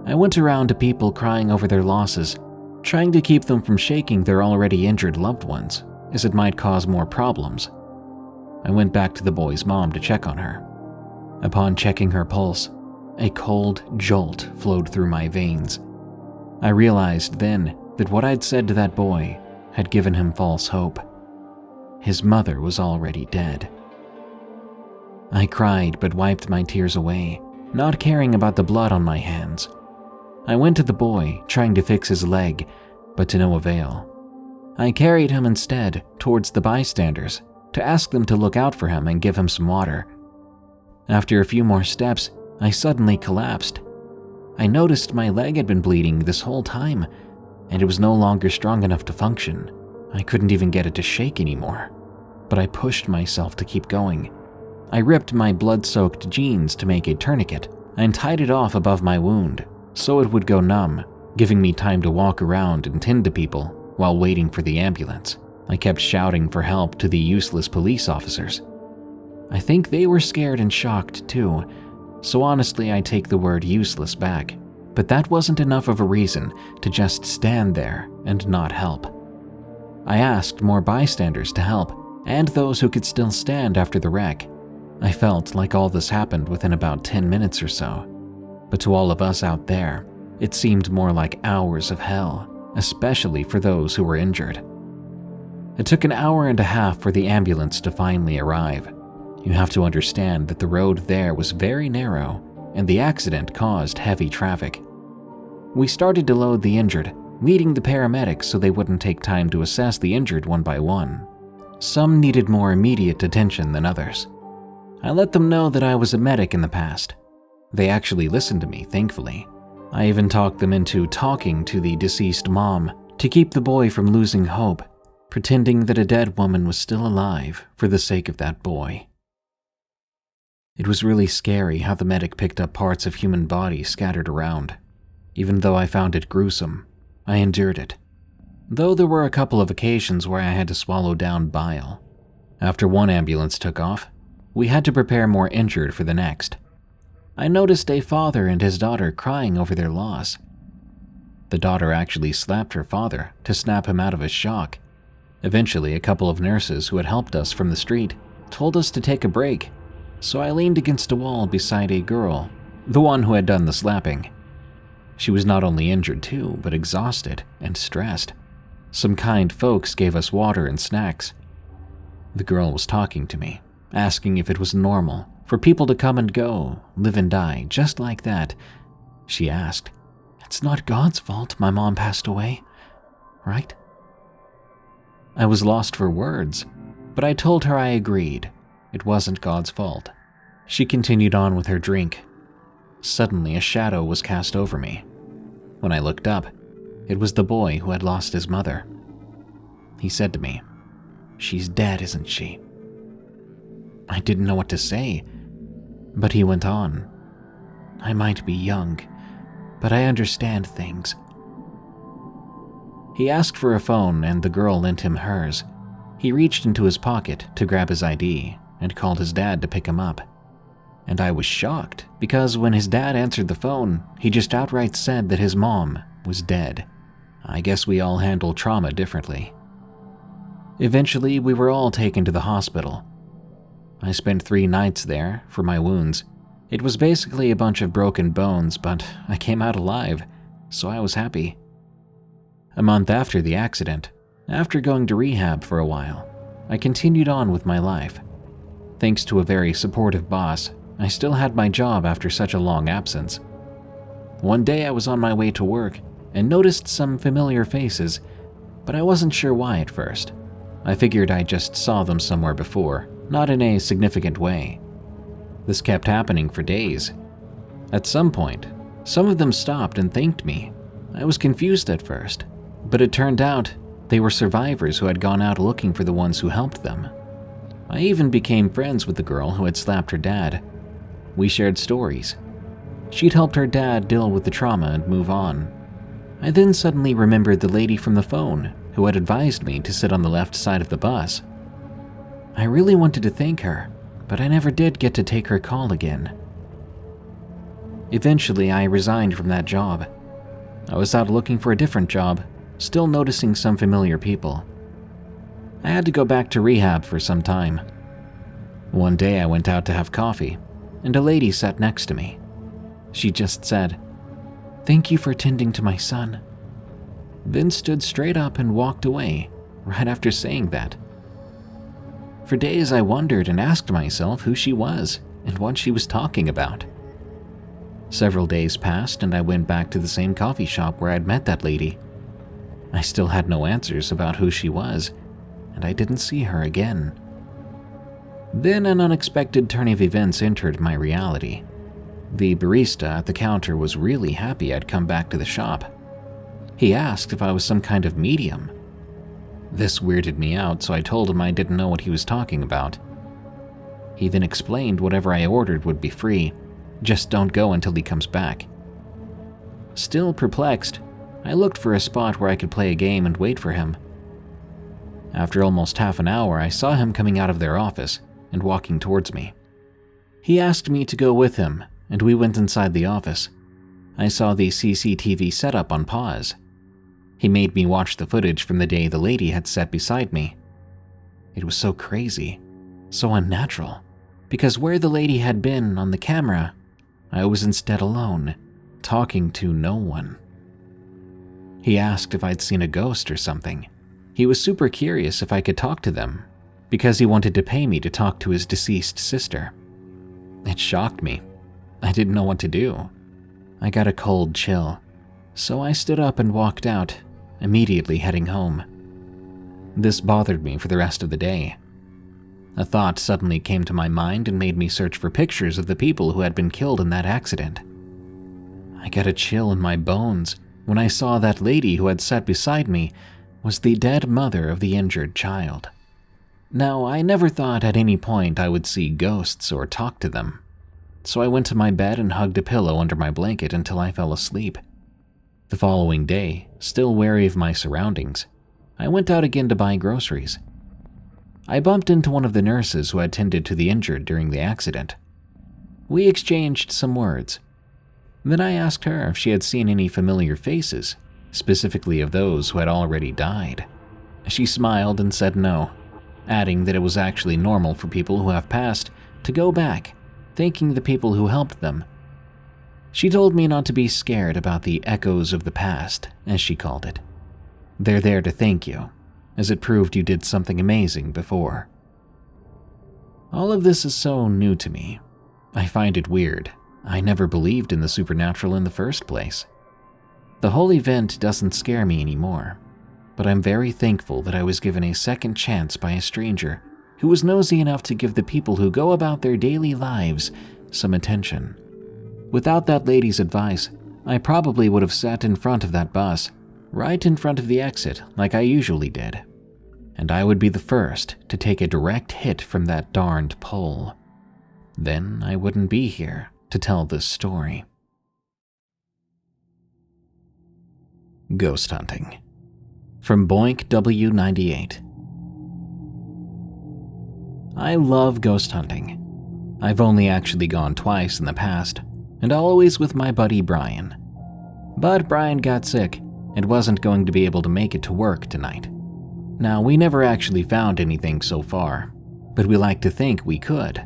I went around to people crying over their losses, trying to keep them from shaking their already injured loved ones, as it might cause more problems. I went back to the boy's mom to check on her. Upon checking her pulse, a cold jolt flowed through my veins. I realized then that what I'd said to that boy had given him false hope. His mother was already dead. I cried but wiped my tears away, not caring about the blood on my hands. I went to the boy, trying to fix his leg, but to no avail. I carried him instead towards the bystanders to ask them to look out for him and give him some water. After a few more steps, I suddenly collapsed. I noticed my leg had been bleeding this whole time, and it was no longer strong enough to function. I couldn't even get it to shake anymore, but I pushed myself to keep going. I ripped my blood-soaked jeans to make a tourniquet and tied it off above my wound so it would go numb, giving me time to walk around and tend to people while waiting for the ambulance. I kept shouting for help to the useless police officers. I think they were scared and shocked too, so honestly I take the word useless back. But that wasn't enough of a reason to just stand there and not help. I asked more bystanders to help, and those who could still stand after the wreck. I felt like all this happened within about 10 minutes or so, but to all of us out there, it seemed more like hours of hell, especially for those who were injured. It took an hour and a half for the ambulance to finally arrive. You have to understand that the road there was very narrow, and the accident caused heavy traffic. We started to load the injured, leading the paramedics so they wouldn't take time to assess the injured one by one. Some needed more immediate attention than others. I let them know that I was a medic in the past. They actually listened to me, thankfully. I even talked them into talking to the deceased mom to keep the boy from losing hope, pretending that a dead woman was still alive for the sake of that boy. It was really scary how the medic picked up parts of human bodies scattered around. Even though I found it gruesome, I endured it. Though there were a couple of occasions where I had to swallow down bile. After one ambulance took off, we had to prepare more injured for the next. I noticed a father and his daughter crying over their loss. The daughter actually slapped her father to snap him out of his shock. Eventually, a couple of nurses who had helped us from the street told us to take a break, so I leaned against a wall beside a girl, the one who had done the slapping. She was not only injured too, but exhausted and stressed. Some kind folks gave us water and snacks. The girl was talking to me, asking if it was normal for people to come and go, live and die, just like that. She asked, "It's not God's fault my mom passed away, right?" I was lost for words, but I told her I agreed. It wasn't God's fault. She continued on with her drink. Suddenly, a shadow was cast over me. When I looked up, it was the boy who had lost his mother. He said to me, "She's dead, isn't she?" I didn't know what to say, but he went on. "I might be young, but I understand things." He asked for a phone and the girl lent him hers. He reached into his pocket to grab his ID and called his dad to pick him up. And I was shocked because when his dad answered the phone, he just outright said that his mom was dead. I guess we all handle trauma differently. Eventually, we were all taken to the hospital. I spent 3 nights there for my wounds. It was basically a bunch of broken bones, but I came out alive, so I was happy. A month after the accident, after going to rehab for a while, I continued on with my life. Thanks to a very supportive boss, I still had my job after such a long absence. One day I was on my way to work and noticed some familiar faces, but I wasn't sure why at first. I figured I just saw them somewhere before, not in a significant way. This kept happening for days. At some point, some of them stopped and thanked me. I was confused at first, but it turned out they were survivors who had gone out looking for the ones who helped them. I even became friends with the girl who had slapped her dad. We shared stories. She'd helped her dad deal with the trauma and move on. I then suddenly remembered the lady from the phone who had advised me to sit on the left side of the bus. I really wanted to thank her, but I never did get to take her call again. Eventually, I resigned from that job. I was out looking for a different job, still noticing some familiar people. I had to go back to rehab for some time. One day I went out to have coffee, and a lady sat next to me. She just said, "Thank you for tending to my son," then stood straight up and walked away right after saying that. For days I wondered and asked myself who she was and what she was talking about. Several days passed and I went back to the same coffee shop where I'd met that lady. I still had no answers about who she was, and I didn't see her again. Then an unexpected turn of events entered my reality. The barista at the counter was really happy I'd come back to the shop. He asked if I was some kind of medium. This weirded me out, so I told him I didn't know what he was talking about. He then explained whatever I ordered would be free, just don't go until he comes back. Still perplexed, I looked for a spot where I could play a game and wait for him. After almost half an hour, I saw him coming out of their office and walking towards me. He asked me to go with him, and we went inside the office. I saw the CCTV setup on pause. He made me watch the footage from the day the lady had sat beside me. It was so crazy, so unnatural, because where the lady had been on the camera, I was instead alone, talking to no one. He asked if I'd seen a ghost or something. He was super curious if I could talk to them, because he wanted to pay me to talk to his deceased sister. It shocked me. I didn't know what to do. I got a cold chill, so I stood up and walked out, immediately heading home. This bothered me for the rest of the day. A thought suddenly came to my mind and made me search for pictures of the people who had been killed in that accident. I got a chill in my bones when I saw that lady who had sat beside me was the dead mother of the injured child. Now, I never thought at any point I would see ghosts or talk to them, so I went to my bed and hugged a pillow under my blanket until I fell asleep. The following day, still wary of my surroundings, I went out again to buy groceries. I bumped into one of the nurses who had tended to the injured during the accident. We exchanged some words. Then I asked her if she had seen any familiar faces, specifically of those who had already died. She smiled and said no, adding that it was actually normal for people who have passed to go back, thanking the people who helped them. She told me not to be scared about the echoes of the past, as she called it. They're there to thank you, as it proved you did something amazing before. All of this is so new to me. I find it weird. I never believed in the supernatural in the first place. The whole event doesn't scare me anymore, but I'm very thankful that I was given a second chance by a stranger who was nosy enough to give the people who go about their daily lives some attention. Without that lady's advice, I probably would have sat in front of that bus, right in front of the exit like I usually did, and I would be the first to take a direct hit from that darned pole. Then I wouldn't be here to tell this story. Ghost hunting. From Boink W98. I love ghost hunting. I've only actually gone twice in the past, and always with my buddy Brian. But Brian got sick and wasn't going to be able to make it to work tonight. Now, we never actually found anything so far, but we like to think we could.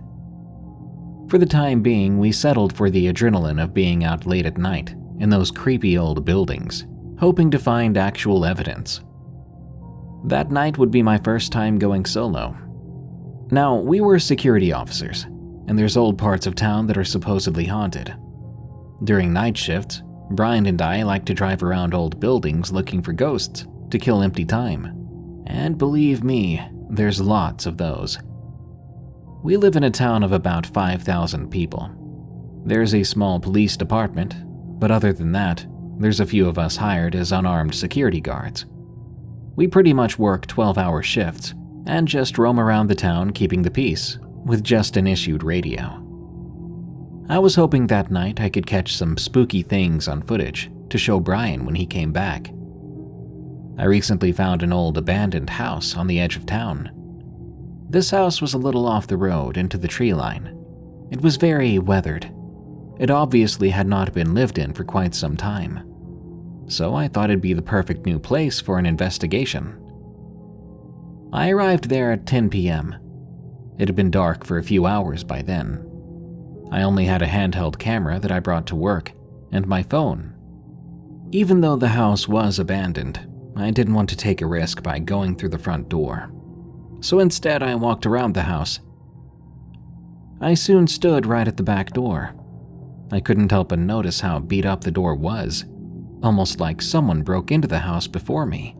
For the time being, we settled for the adrenaline of being out late at night in those creepy old buildings, hoping to find actual evidence. That night would be my first time going solo. Now, we were security officers, and there's old parts of town that are supposedly haunted. During night shifts, Brian and I like to drive around old buildings looking for ghosts to kill empty time. And believe me, there's lots of those. We live in a town of about 5,000 people. There's a small police department, but other than that, there's a few of us hired as unarmed security guards. We pretty much work 12-hour shifts and just roam around the town keeping the peace with just an issued radio. I was hoping that night I could catch some spooky things on footage to show Brian when he came back. I recently found an old abandoned house on the edge of town. This house was a little off the road into the tree line. It was very weathered. It obviously had not been lived in for quite some time. So I thought it'd be the perfect new place for an investigation. I arrived there at 10 p.m. It had been dark for a few hours by then. I only had a handheld camera that I brought to work, and my phone. Even though the house was abandoned, I didn't want to take a risk by going through the front door. So instead I walked around the house. I soon stood right at the back door. I couldn't help but notice how beat up the door was, almost like someone broke into the house before me.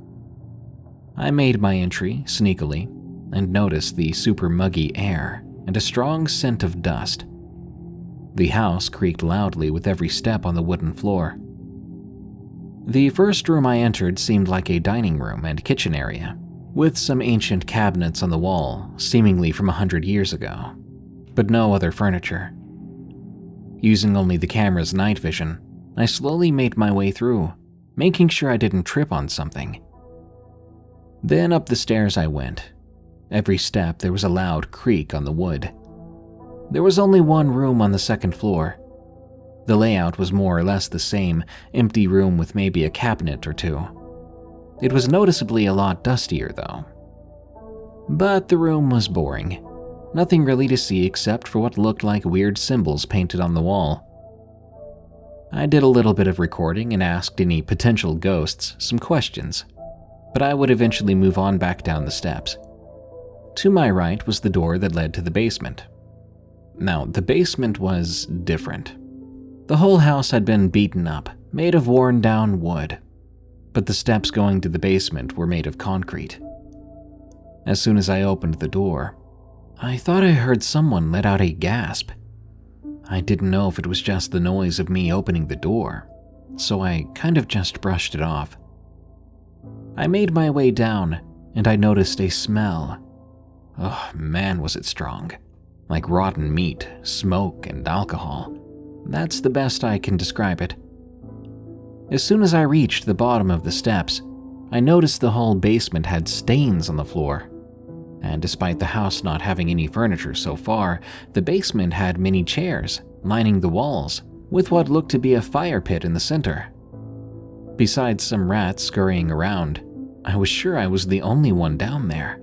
I made my entry sneakily and noticed the super muggy air and a strong scent of dust. The house creaked loudly with every step on the wooden floor. The first room I entered seemed like a dining room and kitchen area, with some ancient cabinets on the wall, seemingly from 100 years ago, but no other furniture. Using only the camera's night vision, I slowly made my way through, making sure I didn't trip on something. Then up the stairs I went. Every step there was a loud creak on the wood. There was only one room on the second floor. The layout was more or less the same, empty room with maybe a cabinet or two. It was noticeably a lot dustier though. But the room was boring. Nothing really to see except for what looked like weird symbols painted on the wall. I did a little bit of recording and asked any potential ghosts some questions, but I would eventually move on back down the steps. To my right was the door that led to the basement. Now, the basement was different. The whole house had been beaten up, made of worn down wood, but the steps going to the basement were made of concrete. As soon as I opened the door, I thought I heard someone let out a gasp. I didn't know if it was just the noise of me opening the door, so I kind of just brushed it off. I made my way down, and I noticed a smell. Oh man, was it strong. Like rotten meat, smoke, and alcohol. That's the best I can describe it. As soon as I reached the bottom of the steps, I noticed the whole basement had stains on the floor. And despite the house not having any furniture so far, the basement had many chairs lining the walls, with what looked to be a fire pit in the center. Besides some rats scurrying around, I was sure I was the only one down there.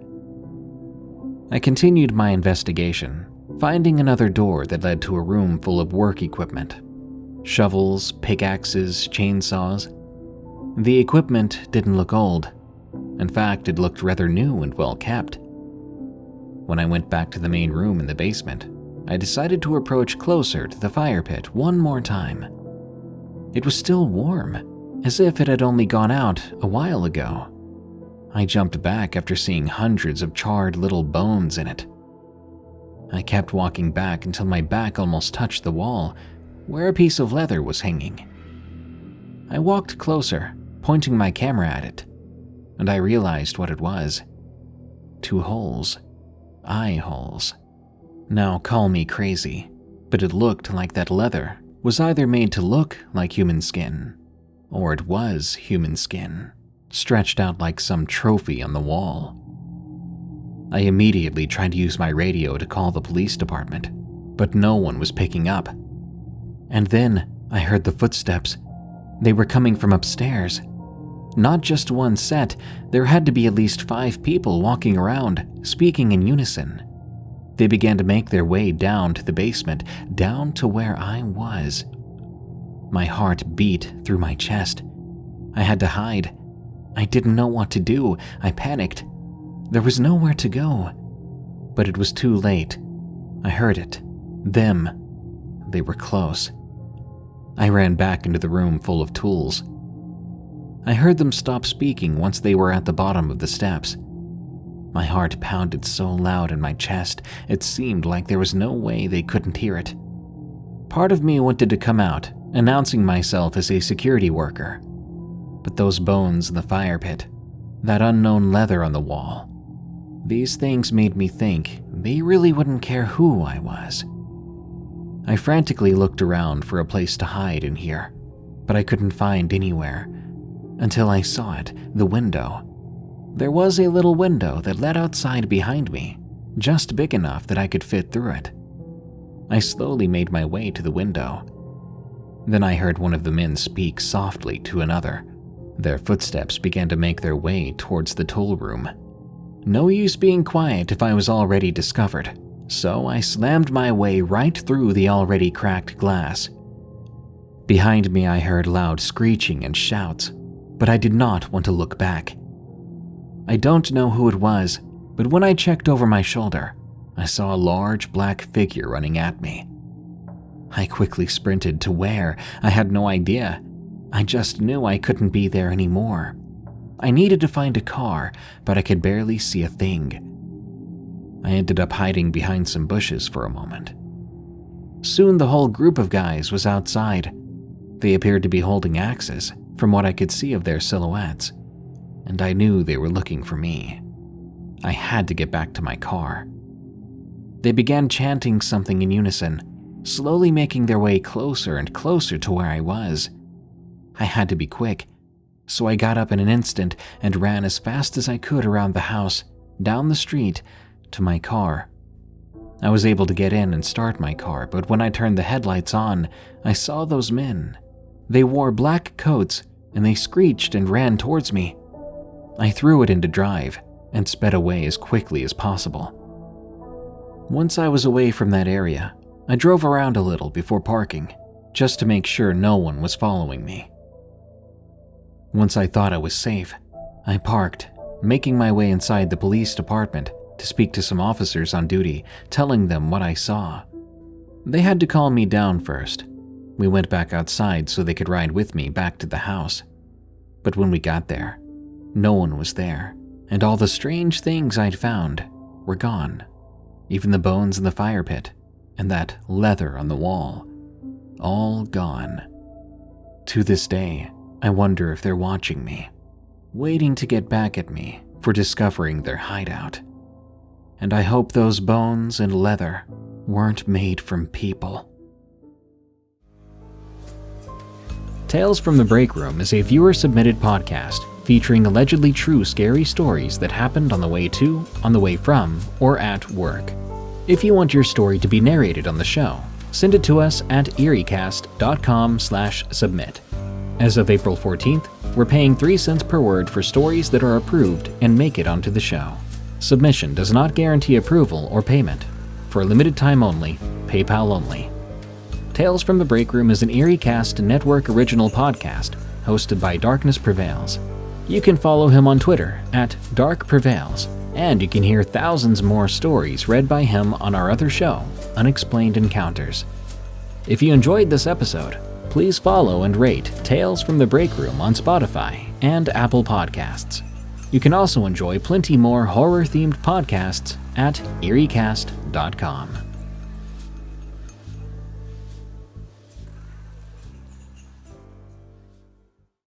I continued my investigation, finding another door that led to a room full of work equipment. Shovels, pickaxes, chainsaws. The equipment didn't look old. In fact, it looked rather new and well kept. When I went back to the main room in the basement, I decided to approach closer to the fire pit one more time. It was still warm, as if it had only gone out a while ago. I jumped back after seeing hundreds of charred little bones in it. I kept walking back until my back almost touched the wall, where a piece of leather was hanging. I walked closer, pointing my camera at it, and I realized what it was. 2 holes. Eye holes. Now call me crazy, but it looked like that leather was either made to look like human skin, or it was human skin, stretched out like some trophy on the wall. I immediately tried to use my radio to call the police department, but no one was picking up. And then I heard the footsteps. They were coming from upstairs. Not just one set, there had to be at least 5 people walking around, speaking in unison. They began to make their way down to the basement, down to where I was. My heart beat through my chest. I had to hide. I didn't know what to do. I panicked. There was nowhere to go. But it was too late. I heard it. Them. They were close. I ran back into the room full of tools. I heard them stop speaking once they were at the bottom of the steps. My heart pounded so loud in my chest, it seemed like there was no way they couldn't hear it. Part of me wanted to come out, announcing myself as a security worker. But those bones in the fire pit, that unknown leather on the wall, these things made me think they really wouldn't care who I was. I frantically looked around for a place to hide in here, but I couldn't find anywhere. Until I saw it, the window. There was a little window that led outside behind me, just big enough that I could fit through it. I slowly made my way to the window. Then I heard one of the men speak softly to another. Their footsteps began to make their way towards the tool room. No use being quiet if I was already discovered, so I slammed my way right through the already cracked glass. Behind me I heard loud screeching and shouts, but I did not want to look back. I don't know who it was, but when I checked over my shoulder, I saw a large black figure running at me. I quickly sprinted to where. I had no idea. I just knew I couldn't be there anymore. I needed to find a car, but I could barely see a thing. I ended up hiding behind some bushes for a moment. Soon the whole group of guys was outside. They appeared to be holding axes, from what I could see of their silhouettes, and I knew they were looking for me. I had to get back to my car. They began chanting something in unison, slowly making their way closer and closer to where I was. I had to be quick, so I got up in an instant and ran as fast as I could around the house, down the street, to my car. I was able to get in and start my car, but when I turned the headlights on, I saw those men. They wore black coats, and they screeched and ran towards me. I threw it into drive and sped away as quickly as possible. Once I was away from that area, I drove around a little before parking, just to make sure no one was following me. Once I thought I was safe, I parked, making my way inside the police department to speak to some officers on duty, telling them what I saw. They had to calm me down first. We went back outside so they could ride with me back to the house. But when we got there, no one was there, and all the strange things I'd found were gone. Even the bones in the fire pit and that leather on the wall, all gone. To this day, I wonder if they're watching me, waiting to get back at me for discovering their hideout. And I hope those bones and leather weren't made from people. Tales from the Break Room is a viewer-submitted podcast featuring allegedly true scary stories that happened on the way to, on the way from, or at work. If you want your story to be narrated on the show, send it to us at eriecast.com/submit. As of April 14th, we're paying 3 cents per word for stories that are approved and make it onto the show. Submission does not guarantee approval or payment. For a limited time only, PayPal only. Tales from the Break Room is an EerieCast Network original podcast hosted by Darkness Prevails. You can follow him on Twitter at Dark Prevails, and you can hear thousands more stories read by him on our other show, Unexplained Encounters. If you enjoyed this episode, please follow and rate Tales from the Break Room on Spotify and Apple Podcasts. You can also enjoy plenty more horror-themed podcasts at EerieCast.com.